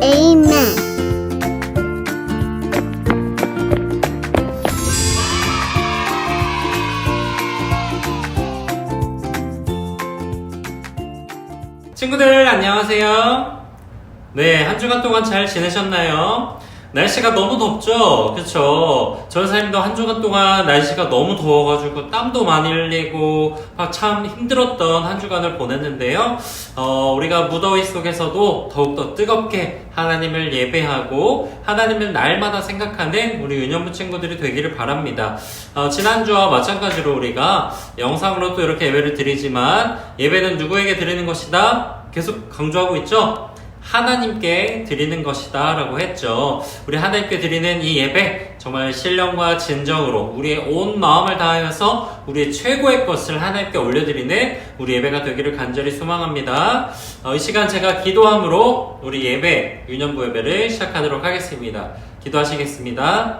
Amen. 친구들 안녕하세요. 네, 한 주간 동안 잘 지내셨나요? 날씨가 너무 덥죠? 그쵸? 저희 사님도 한 주간 동안 날씨가 너무 더워가지고 땀도 많이 흘리고 참 힘들었던 한 주간을 보냈는데요. 우리가 무더위 속에서도 더욱더 뜨겁게 하나님을 예배하고 하나님을 날마다 생각하는 우리 유년부 친구들이 되기를 바랍니다. 지난주와 마찬가지로 우리가 영상으로 또 이렇게 예배를 드리지만 예배는 누구에게 드리는 것이다? 계속 강조하고 있죠? 하나님께 드리는 것이다 라고 했죠. 우리 하나님께 드리는 이 예배 정말 신령과 진정으로 우리의 온 마음을 다하여서 우리의 최고의 것을 하나님께 올려드리는 우리 예배가 되기를 간절히 소망합니다. 이 시간 제가 기도함으로 우리 예배, 유년부 예배를 시작하도록 하겠습니다. 기도하시겠습니다.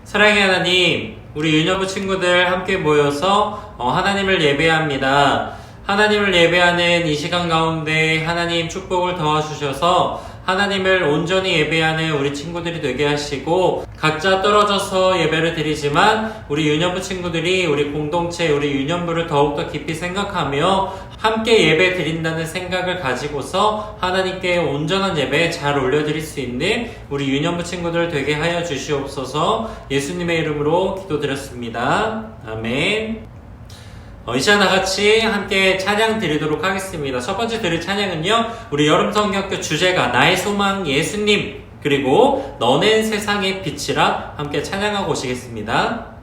사랑의 하나님, 우리 유년부 친구들 함께 모여서 하나님을 예배합니다. 하나님을 예배하는 이 시간 가운데 하나님 축복을 도와주셔서 하나님을 온전히 예배하는 우리 친구들이 되게 하시고 각자 떨어져서 예배를 드리지만 우리 유년부 친구들이 우리 공동체, 우리 유년부를 더욱더 깊이 생각하며 함께 예배 드린다는 생각을 가지고서 하나님께 온전한 예배 잘 올려드릴 수 있는 우리 유년부 친구들 되게 하여 주시옵소서. 예수님의 이름으로 기도드렸습니다. 아멘. 이 시간 다같이 함께 찬양 드리도록 하겠습니다. 첫 번째 드릴 찬양은요, 우리 여름성경학교 주제가 나의 소망 예수님, 그리고 너는 세상의 빛이라 함께 찬양하고 오시겠습니다.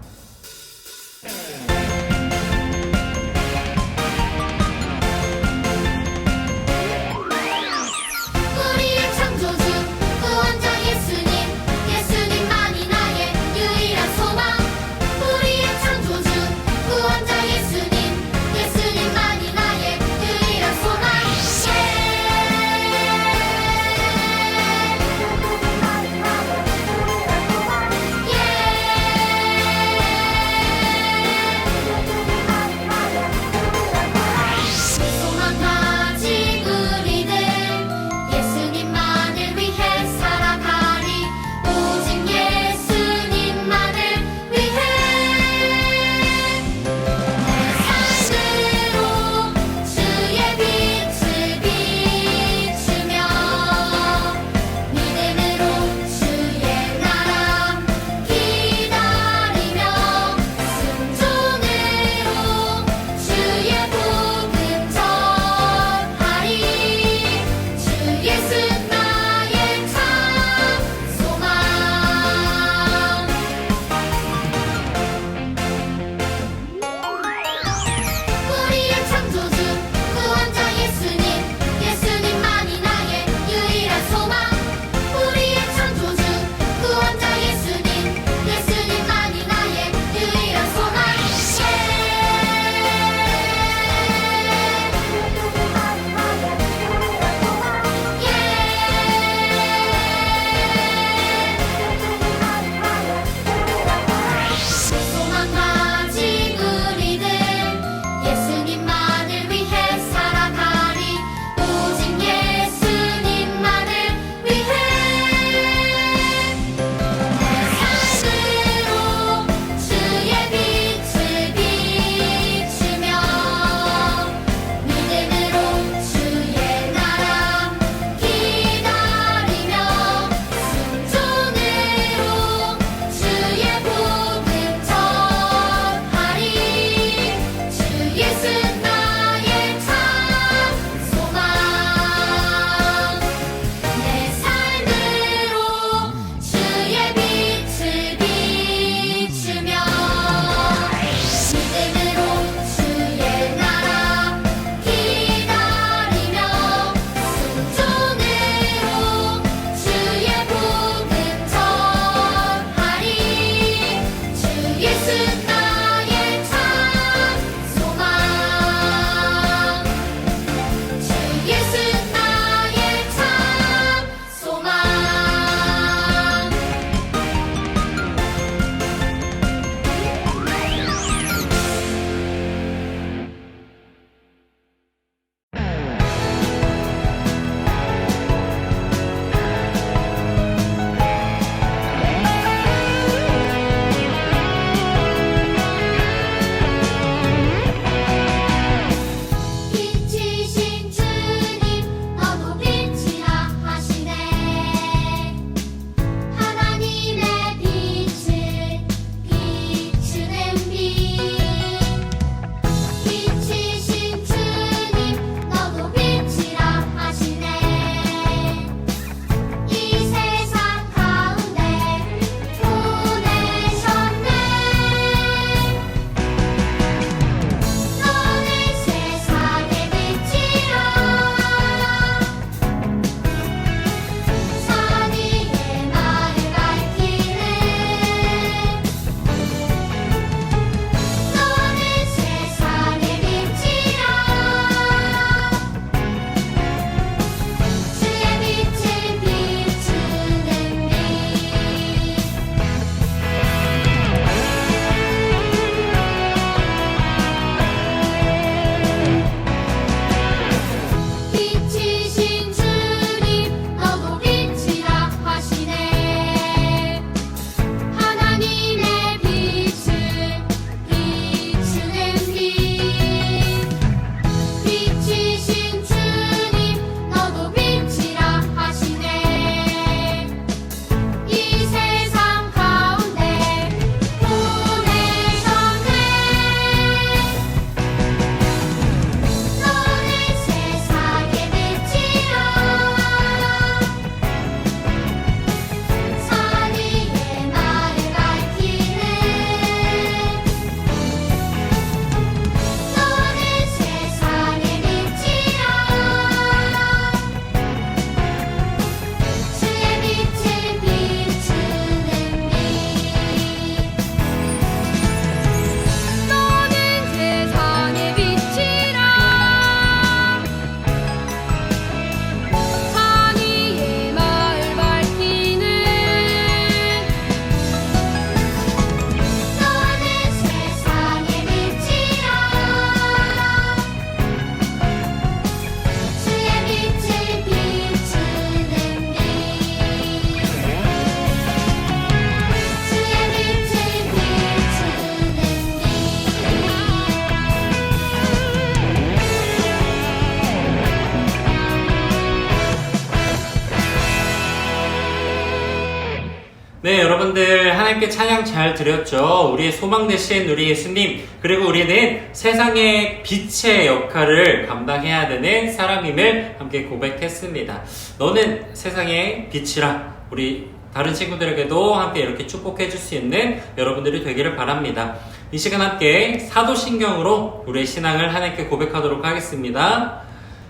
네, 여러분들 하나님께 찬양 잘 드렸죠? 우리의 소망 되신 우리 예수님, 그리고 우리는 세상의 빛의 역할을 감당해야 되는 사람임을 함께 고백했습니다. 너는 세상의 빛이라. 우리 다른 친구들에게도 함께 이렇게 축복해 줄 수 있는 여러분들이 되기를 바랍니다. 이 시간 함께 사도신경으로 우리의 신앙을 하나님께 고백하도록 하겠습니다.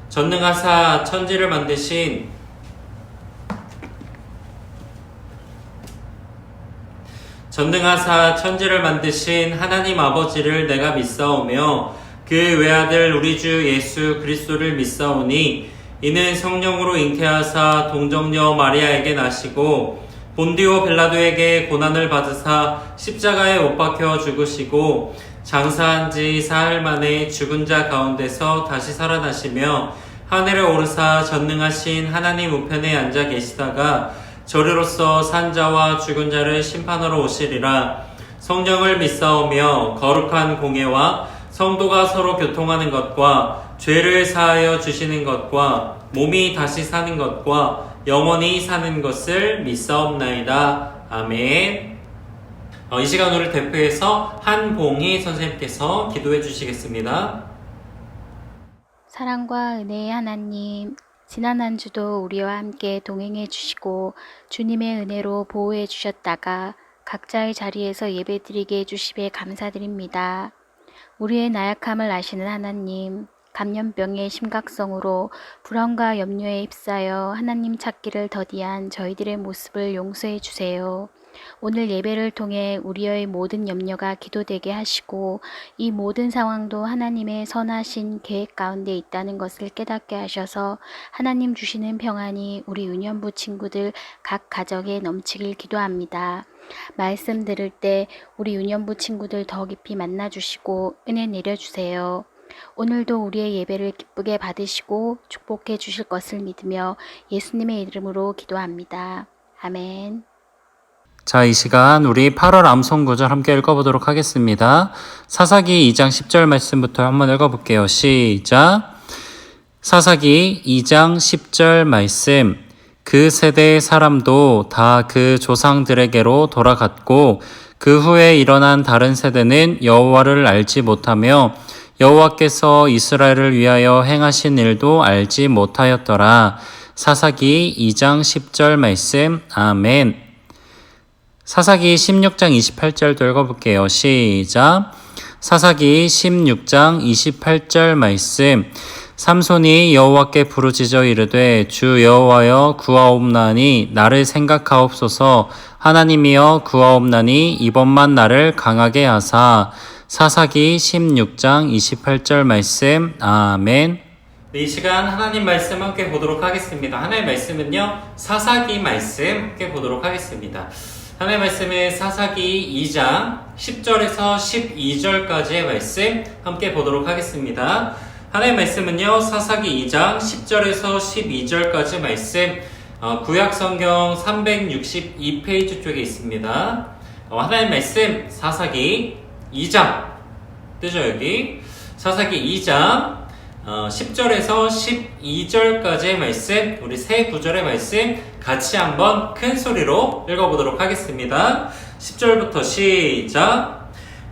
전능하사 천지를 만드신 하나님 아버지를 내가 믿사오며 그 외아들 우리 주 예수 그리스도를 믿사오니 이는 성령으로 잉태하사 동정녀 마리아에게 나시고 본디오 빌라도에게 고난을 받으사 십자가에 못 박혀 죽으시고 장사한 지 사흘 만에 죽은 자 가운데서 다시 살아나시며 하늘에 오르사 전능하신 하나님 우편에 앉아 계시다가 저리로서 산자와 죽은 자를 심판하러 오시리라. 성령을 믿사오며 거룩한 공예와 성도가 서로 교통하는 것과 죄를 사하여 주시는 것과 몸이 다시 사는 것과 영원히 사는 것을 믿사옵나이다. 아멘. 이 시간을 대표해서 한봉희 선생님께서 기도해 주시겠습니다. 사랑과 은혜의 하나님, 지난 한 주도 우리와 함께 동행해 주시고 주님의 은혜로 보호해 주셨다가 각자의 자리에서 예배드리게 해주심에 감사드립니다. 우리의 나약함을 아시는 하나님, 감염병의 심각성으로 불안과 염려에 휩싸여 하나님 찾기를 더디한 저희들의 모습을 용서해 주세요. 오늘 예배를 통해 우리의 모든 염려가 기도되게 하시고 이 모든 상황도 하나님의 선하신 계획 가운데 있다는 것을 깨닫게 하셔서 하나님 주시는 평안이 우리 유년부 친구들 각 가정에 넘치길 기도합니다. 말씀 들을 때 우리 유년부 친구들 더 깊이 만나주시고 은혜 내려주세요. 오늘도 우리의 예배를 기쁘게 받으시고 축복해 주실 것을 믿으며 예수님의 이름으로 기도합니다. 아멘. 자, 이 시간 우리 8월 암송구절 함께 읽어보도록 하겠습니다. 사사기 2장 10절 말씀부터 한번 읽어볼게요. 시작. 사사기 2장 10절 말씀. 그 세대의 사람도 다 그 조상들에게로 돌아갔고 그 후에 일어난 다른 세대는 여호와를 알지 못하며 여호와께서 이스라엘을 위하여 행하신 일도 알지 못하였더라. 사사기 2장 10절 말씀. 아멘. 사사기 16장 28절도 읽어볼게요. 시작. 사사기 16장 28절 말씀. 삼손이 여호와께 부르짖어 이르되 주 여호와여 구하옵나니 나를 생각하옵소서. 하나님이여 구하옵나니 이번만 나를 강하게 하사. 사사기 16장 28절 말씀. 아멘. 이 시간 하나님 말씀 함께 보도록 하겠습니다. 하나님의 말씀은요, 사사기 말씀 함께 보도록 하겠습니다. 하나님의 말씀은 사사기 2장 10절에서 12절까지의 말씀 함께 보도록 하겠습니다. 하나님의 말씀은요, 사사기 2장 10절에서 12절까지 말씀, 구약성경 362페이지 쪽에 있습니다. 하나님의 말씀, 사사기 2장, 뜨죠 여기? 사사기 2장 10절에서 12절까지의 말씀, 우리 세 구절의 말씀 같이 한번 큰 소리로 읽어보도록 하겠습니다. 10절부터 시작.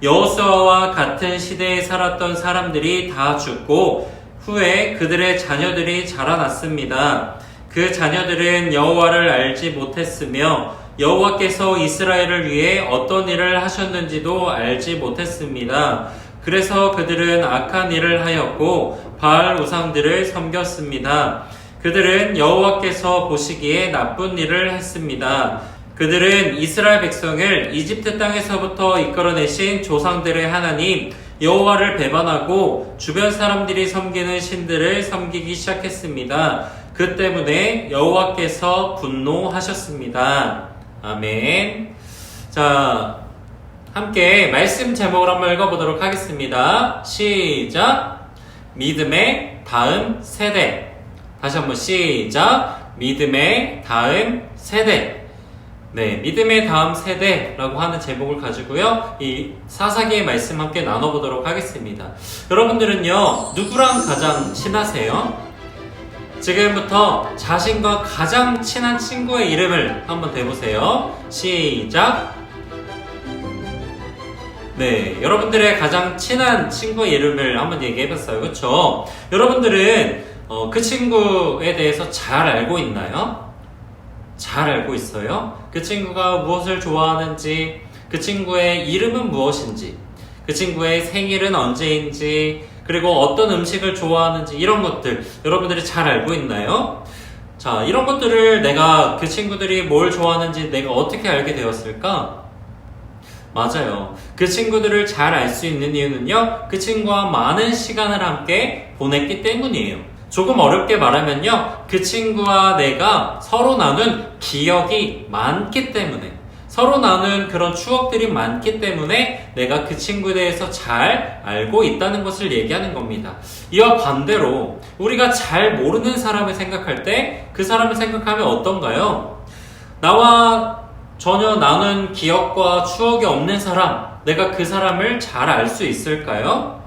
여호수아와 같은 시대에 살았던 사람들이 다 죽고 후에 그들의 자녀들이 자라났습니다. 그 자녀들은 여호와를 알지 못했으며 여호와께서 이스라엘을 위해 어떤 일을 하셨는지도 알지 못했습니다. 그래서 그들은 악한 일을 하였고 바알 우상들을 섬겼습니다. 그들은 여호와께서 보시기에 나쁜 일을 했습니다. 그들은 이스라엘 백성을 이집트 땅에서부터 이끌어내신 조상들의 하나님 여호와를 배반하고 주변 사람들이 섬기는 신들을 섬기기 시작했습니다. 그 때문에 여호와께서 분노하셨습니다. 아멘. 자, 함께 말씀 제목을 한번 읽어보도록 하겠습니다. 시작. 믿음의 다음 세대. 다시 한번 시작. 믿음의 다음 세대. 네, 믿음의 다음 세대라고 하는 제목을 가지고요, 이 사사기의 말씀 함께 나눠보도록 하겠습니다. 여러분들은요, 누구랑 가장 친하세요? 지금부터 자신과 가장 친한 친구의 이름을 한번 대보세요. 시작! 네, 여러분들의 가장 친한 친구의 이름을 한번 얘기해봤어요. 그쵸? 여러분들은 그 친구에 대해서 잘 알고 있나요? 잘 알고 있어요? 그 친구가 무엇을 좋아하는지, 그 친구의 이름은 무엇인지, 그 친구의 생일은 언제인지, 그리고 어떤 음식을 좋아하는지, 이런 것들 여러분들이 잘 알고 있나요? 자, 이런 것들을 내가 그 친구들이 뭘 좋아하는지 내가 어떻게 알게 되었을까? 맞아요. 그 친구들을 잘 알 수 있는 이유는요, 그 친구와 많은 시간을 함께 보냈기 때문이에요. 조금 어렵게 말하면요, 그 친구와 내가 서로 나눈 기억이 많기 때문에, 서로 나눈 그런 추억들이 많기 때문에 내가 그 친구에 대해서 잘 알고 있다는 것을 얘기하는 겁니다. 이와 반대로 우리가 잘 모르는 사람을 생각할 때 그 사람을 생각하면 어떤가요? 나와 전혀 나눈 기억과 추억이 없는 사람, 내가 그 사람을 잘 알 수 있을까요?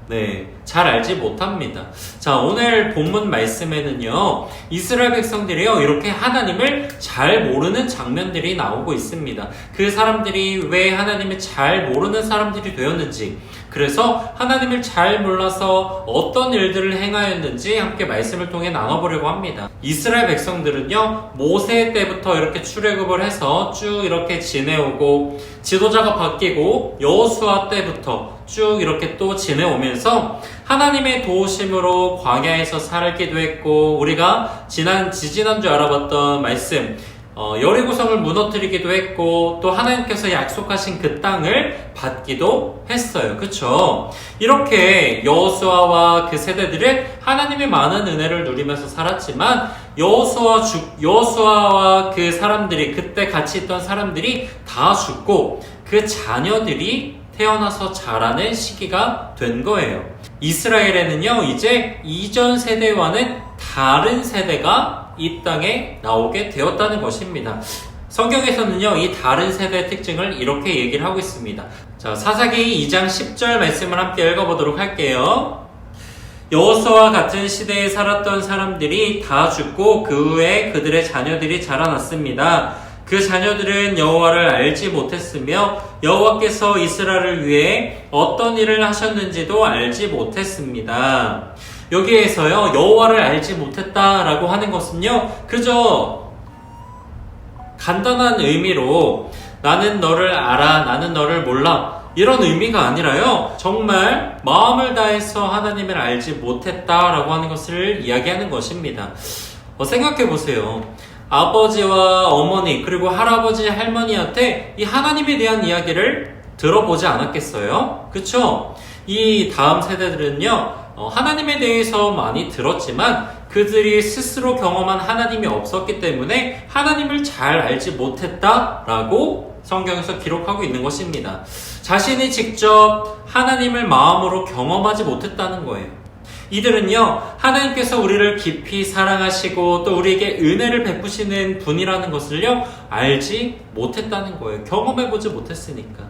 네, 잘 알지 못합니다. 자, 오늘 본문 말씀에는요, 이스라엘 백성들이요, 이렇게 하나님을 잘 모르는 장면들이 나오고 있습니다. 그 사람들이 왜 하나님을 잘 모르는 사람들이 되었는지, 그래서 하나님을 잘 몰라서 어떤 일들을 행하였는지 함께 말씀을 통해 나눠보려고 합니다. 이스라엘 백성들은요, 모세 때부터 이렇게 출애굽을 해서 쭉 이렇게 지내오고, 지도자가 바뀌고 여호수아 때부터 쭉 이렇게 또 지내오면서 하나님의 도우심으로 광야에서 살기도 했고, 우리가 지지난주 알아봤던 말씀, 여리고성을 무너뜨리기도 했고, 또 하나님께서 약속하신 그 땅을 받기도 했어요. 그쵸? 이렇게 여호수아와 그 세대들은 하나님의 많은 은혜를 누리면서 살았지만, 여호수아와 그 사람들이, 그때 같이 있던 사람들이 다 죽고 그 자녀들이 태어나서 자라는 시기가 된 거예요. 이스라엘에는요, 이제 이전 세대와는 다른 세대가 이 땅에 나오게 되었다는 것입니다. 성경에서는요, 이 다른 세대의 특징을 이렇게 얘기를 하고 있습니다. 자, 사사기 2장 10절 말씀을 함께 읽어보도록 할게요. 여호수아와 같은 시대에 살았던 사람들이 다 죽고 그 후에 그들의 자녀들이 자라났습니다. 그 자녀들은 여호와를 알지 못했으며 여호와께서 이스라엘을 위해 어떤 일을 하셨는지도 알지 못했습니다. 여기에서요, 여호와를 알지 못했다라고 하는 것은요, 그저 간단한 의미로 나는 너를 알아, 나는 너를 몰라, 이런 의미가 아니라요, 정말 마음을 다해서 하나님을 알지 못했다라고 하는 것을 이야기하는 것입니다. 생각해 보세요. 아버지와 어머니, 그리고 할아버지, 할머니한테 이 하나님에 대한 이야기를 들어보지 않았겠어요? 그쵸? 이 다음 세대들은요, 하나님에 대해서 많이 들었지만 그들이 스스로 경험한 하나님이 없었기 때문에 하나님을 잘 알지 못했다라고 성경에서 기록하고 있는 것입니다. 자신이 직접 하나님을 마음으로 경험하지 못했다는 거예요. 이들은요, 하나님께서 우리를 깊이 사랑하시고 또 우리에게 은혜를 베푸시는 분이라는 것을요, 알지 못했다는 거예요. 경험해보지 못했으니까.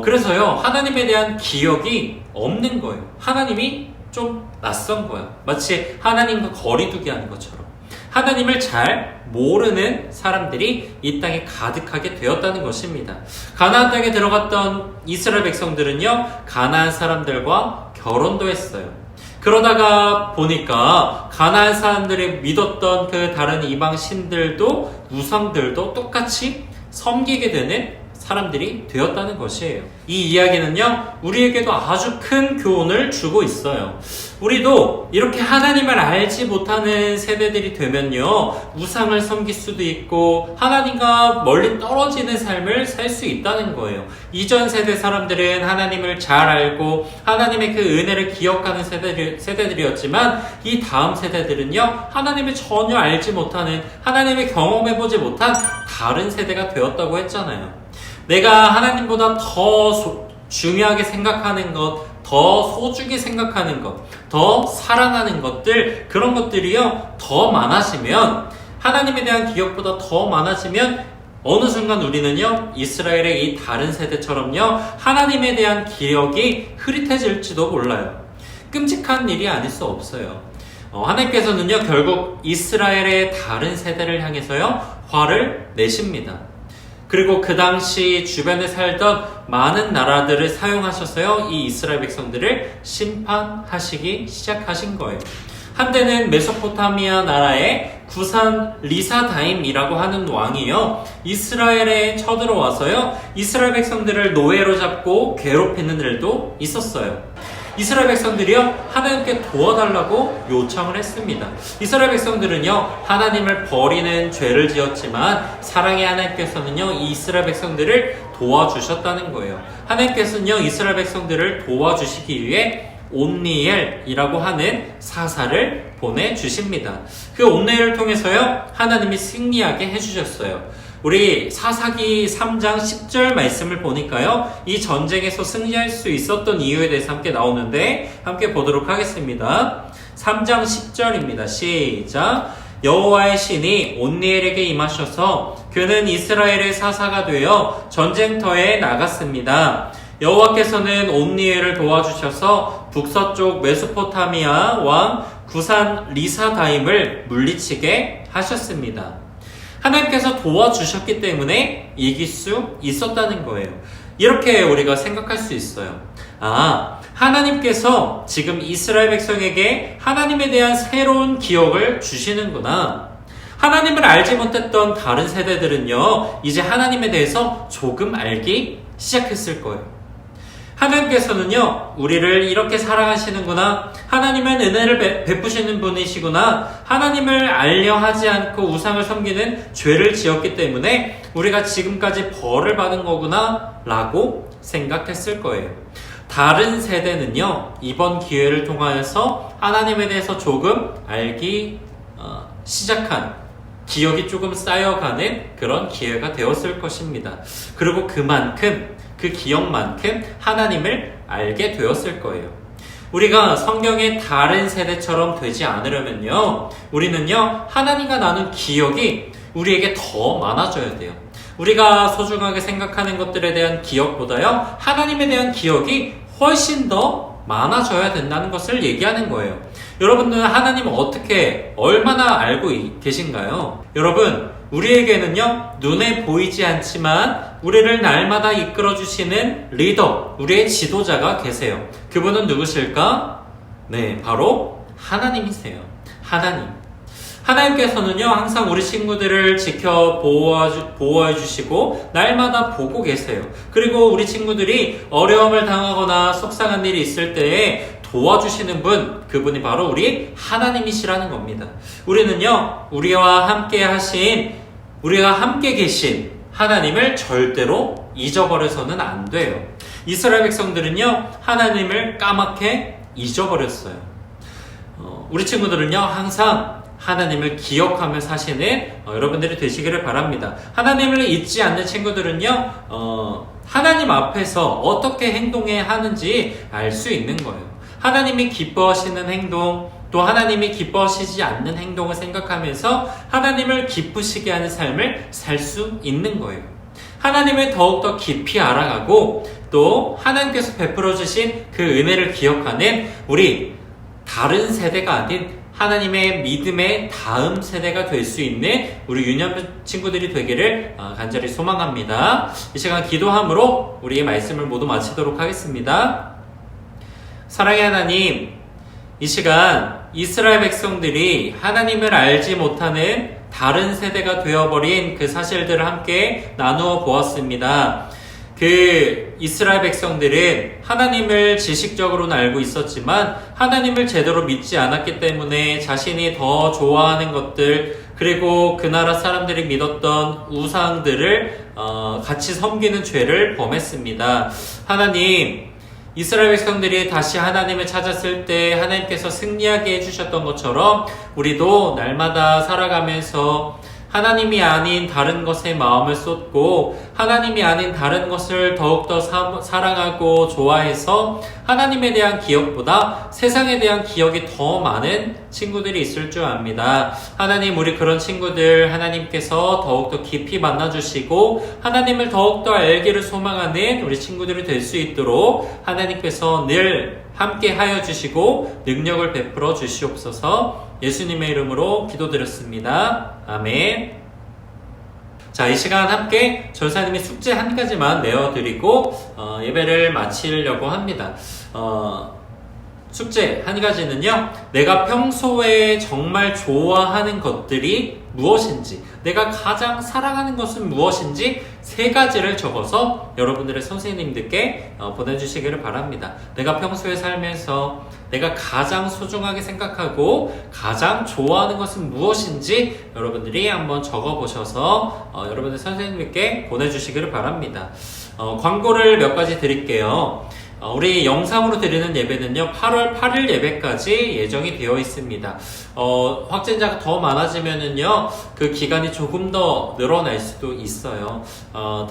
그래서요, 하나님에 대한 기억이 없는 거예요. 하나님이 좀 낯선 거야. 마치 하나님과 거리두기 하는 것처럼. 하나님을 잘 모르는 사람들이 이 땅에 가득하게 되었다는 것입니다. 가나안 땅에 들어갔던 이스라엘 백성들은요, 가나안 사람들과 결혼도 했어요. 그러다가 보니까 가나안 사람들이 믿었던 그 다른 이방 신들도 우상들도 똑같이 섬기게 되는 사람들이 되었다는 것이에요. 이 이야기는요, 우리에게도 아주 큰 교훈을 주고 있어요. 우리도 이렇게 하나님을 알지 못하는 세대들이 되면요, 우상을 섬길 수도 있고 하나님과 멀리 떨어지는 삶을 살 수 있다는 거예요. 이전 세대 사람들은 하나님을 잘 알고 하나님의 그 은혜를 기억하는 세대들이었지만, 이 다음 세대들은요, 하나님을 전혀 알지 못하는, 하나님을 경험해보지 못한 다른 세대가 되었다고 했잖아요. 내가 하나님보다 더 중요하게 생각하는 것, 더 소중히 생각하는 것, 더 사랑하는 것들, 그런 것들이요, 더 많아지면, 하나님에 대한 기억보다 더 많아지면 어느 순간 우리는요, 이스라엘의 이 다른 세대처럼요, 하나님에 대한 기억이 흐릿해질지도 몰라요. 끔찍한 일이 아닐 수 없어요. 하나님께서는요, 결국 이스라엘의 다른 세대를 향해서요, 화를 내십니다. 그리고 그 당시 주변에 살던 많은 나라들을 사용하셔서요, 이 이스라엘 백성들을 심판하시기 시작하신 거예요. 한때는 메소포타미아 나라의 구산 리사다임이라고 하는 왕이요, 이스라엘에 쳐들어와서요, 이스라엘 백성들을 노예로 잡고 괴롭히는 일도 있었어요. 이스라엘 백성들이요, 하나님께 도와달라고 요청을 했습니다. 이스라엘 백성들은요, 하나님을 버리는 죄를 지었지만 사랑의 하나님께서는요, 이 이스라엘 백성들을 도와주셨다는 거예요. 하나님께서는요, 이스라엘 백성들을 도와주시기 위해 온니엘이라고 하는 사사를 보내주십니다. 그 온니엘을 통해서요, 하나님이 승리하게 해주셨어요. 우리 사사기 3장 10절 말씀을 보니까요, 이 전쟁에서 승리할 수 있었던 이유에 대해서 함께 나오는데 함께 보도록 하겠습니다. 3장 10절입니다. 시작. 여호와의 신이 온니엘에게 임하셔서 그는 이스라엘의 사사가 되어 전쟁터에 나갔습니다. 여호와께서는 온니엘을 도와주셔서 북서쪽 메소포타미아 왕 구산 리사다임을 물리치게 하셨습니다. 하나님께서 도와주셨기 때문에 이길 수 있었다는 거예요. 이렇게 우리가 생각할 수 있어요. 하나님께서 지금 이스라엘 백성에게 하나님에 대한 새로운 기억을 주시는구나. 하나님을 알지 못했던 다른 세대들은요, 이제 하나님에 대해서 조금 알기 시작했을 거예요. 하나님께서는요, 우리를 이렇게 사랑하시는구나, 하나님은 은혜를 베푸시는 분이시구나, 하나님을 알려 하지 않고 우상을 섬기는 죄를 지었기 때문에 우리가 지금까지 벌을 받은 거구나 라고 생각했을 거예요. 다른 세대는요, 이번 기회를 통하여서 하나님에 대해서 조금 알기 시작한, 기억이 조금 쌓여가는 그런 기회가 되었을 것입니다. 그리고 그 기억만큼 하나님을 알게 되었을 거예요. 우리가 성경의 다른 세대처럼 되지 않으려면요, 우리는요, 하나님과 나눈 기억이 우리에게 더 많아져야 돼요. 우리가 소중하게 생각하는 것들에 대한 기억보다요, 하나님에 대한 기억이 훨씬 더 많아져야 된다는 것을 얘기하는 거예요. 여러분들은 하나님을 얼마나 알고 계신가요? 여러분, 우리에게는요, 눈에 보이지 않지만 우리를 날마다 이끌어주시는 리더, 우리의 지도자가 계세요. 그분은 누구실까? 네, 바로 하나님이세요. 하나님께서는요, 항상 우리 친구들을 지켜 보호해 주시고 날마다 보고 계세요. 그리고 우리 친구들이 어려움을 당하거나 속상한 일이 있을 때에 도와주시는 분, 그분이 바로 우리 하나님이시라는 겁니다. 우리는요, 우리와 함께 계신 하나님을 절대로 잊어버려서는 안 돼요. 이스라엘 백성들은요, 하나님을 까맣게 잊어버렸어요. 우리 친구들은요, 항상 하나님을 기억하며 사시는 여러분들이 되시기를 바랍니다. 하나님을 잊지 않는 친구들은요, 하나님 앞에서 어떻게 행동해야 하는지 알 수 있는 거예요. 하나님이 기뻐하시는 행동, 또 하나님이 기뻐하시지 않는 행동을 생각하면서 하나님을 기쁘시게 하는 삶을 살 수 있는 거예요. 하나님을 더욱더 깊이 알아가고 또 하나님께서 베풀어 주신 그 은혜를 기억하는 우리 다른 세대가 아닌 하나님의 믿음의 다음 세대가 될 수 있는 우리 유년 친구들이 되기를 간절히 소망합니다. 이 시간 기도함으로 우리의 말씀을 모두 마치도록 하겠습니다. 사랑의 하나님, 이 시간 이스라엘 백성들이 하나님을 알지 못하는 다른 세대가 되어버린 그 사실들을 함께 나누어 보았습니다. 그 이스라엘 백성들은 하나님을 지식적으로는 알고 있었지만 하나님을 제대로 믿지 않았기 때문에 자신이 더 좋아하는 것들, 그리고 그 나라 사람들이 믿었던 우상들을 같이 섬기는 죄를 범했습니다. 하나님, 이스라엘 백성들이 다시 하나님을 찾았을 때 하나님께서 승리하게 해주셨던 것처럼 우리도 날마다 살아가면서 하나님이 아닌 다른 것에 마음을 쏟고 하나님이 아닌 다른 것을 더욱더 사랑하고 좋아해서 하나님에 대한 기억보다 세상에 대한 기억이 더 많은 친구들이 있을 줄 압니다. 하나님, 우리 그런 친구들 하나님께서 더욱더 깊이 만나주시고 하나님을 더욱더 알기를 소망하는 우리 친구들이 될 수 있도록 하나님께서 늘 함께 하여 주시고 능력을 베풀어 주시옵소서. 예수님의 이름으로 기도드렸습니다. 아멘. 자, 이 시간 함께 전사님이 숙제 한 가지만 내어드리고 예배를 마치려고 합니다. 숙제 한 가지는요, 내가 평소에 정말 좋아하는 것들이 무엇인지, 내가 가장 사랑하는 것은 무엇인지 3가지를 적어서 여러분들의 선생님들께 보내주시기를 바랍니다. 내가 평소에 살면서 내가 가장 소중하게 생각하고 가장 좋아하는 것은 무엇인지 여러분들이 한번 적어보셔서 여러분들 선생님께 보내주시기를 바랍니다. 광고를 몇 가지 드릴게요. 우리 영상으로 드리는 예배는요, 8월 8일 예배까지 예정이 되어 있습니다. 확진자가 더 많아지면은요, 그 기간이 조금 더 늘어날 수도 있어요.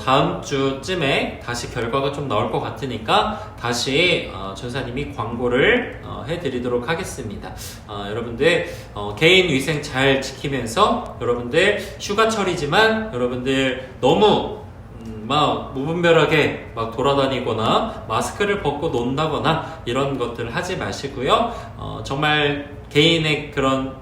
다음 주쯤에 다시 결과가 좀 나올 것 같으니까 다시 전사님이 광고를 해드리도록 하겠습니다. 여러분들 개인 위생 잘 지키면서 여러분들 휴가철이지만 여러분들 너무 막 무분별하게 막 돌아다니거나 마스크를 벗고 논다거나 이런 것들 하지 마시고요. 정말 개인의 그런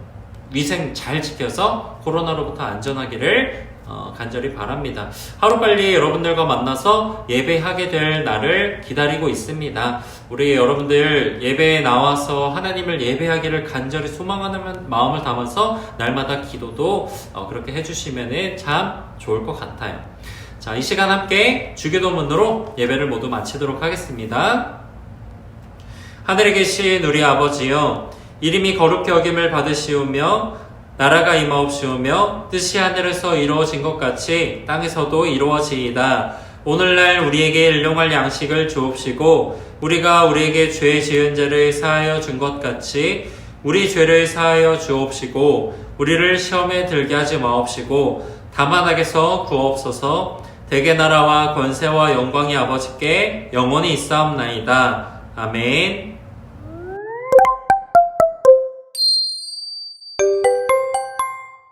위생 잘 지켜서 코로나로부터 안전하기를 간절히 바랍니다. 하루빨리 여러분들과 만나서 예배하게 될 날을 기다리고 있습니다. 우리 여러분들 예배에 나와서 하나님을 예배하기를 간절히 소망하는 마음을 담아서 날마다 기도도 그렇게 해주시면 참 좋을 것 같아요. 자, 이 시간 함께 주기도문으로 예배를 모두 마치도록 하겠습니다. 하늘에 계신 우리 아버지여, 이름이 거룩히 여김을 받으시오며 나라가 임하옵시오며 뜻이 하늘에서 이루어진 것 같이 땅에서도 이루어지이다. 오늘날 우리에게 일용할 양식을 주옵시고 우리가 우리에게 죄 지은 죄를 사하여 준 것 같이 우리 죄를 사하여 주옵시고 우리를 시험에 들게 하지 마옵시고 다만 악에서 구하옵소서. 대개 나라와 권세와 영광이 아버지께 영원히 있사옵나이다. 아멘.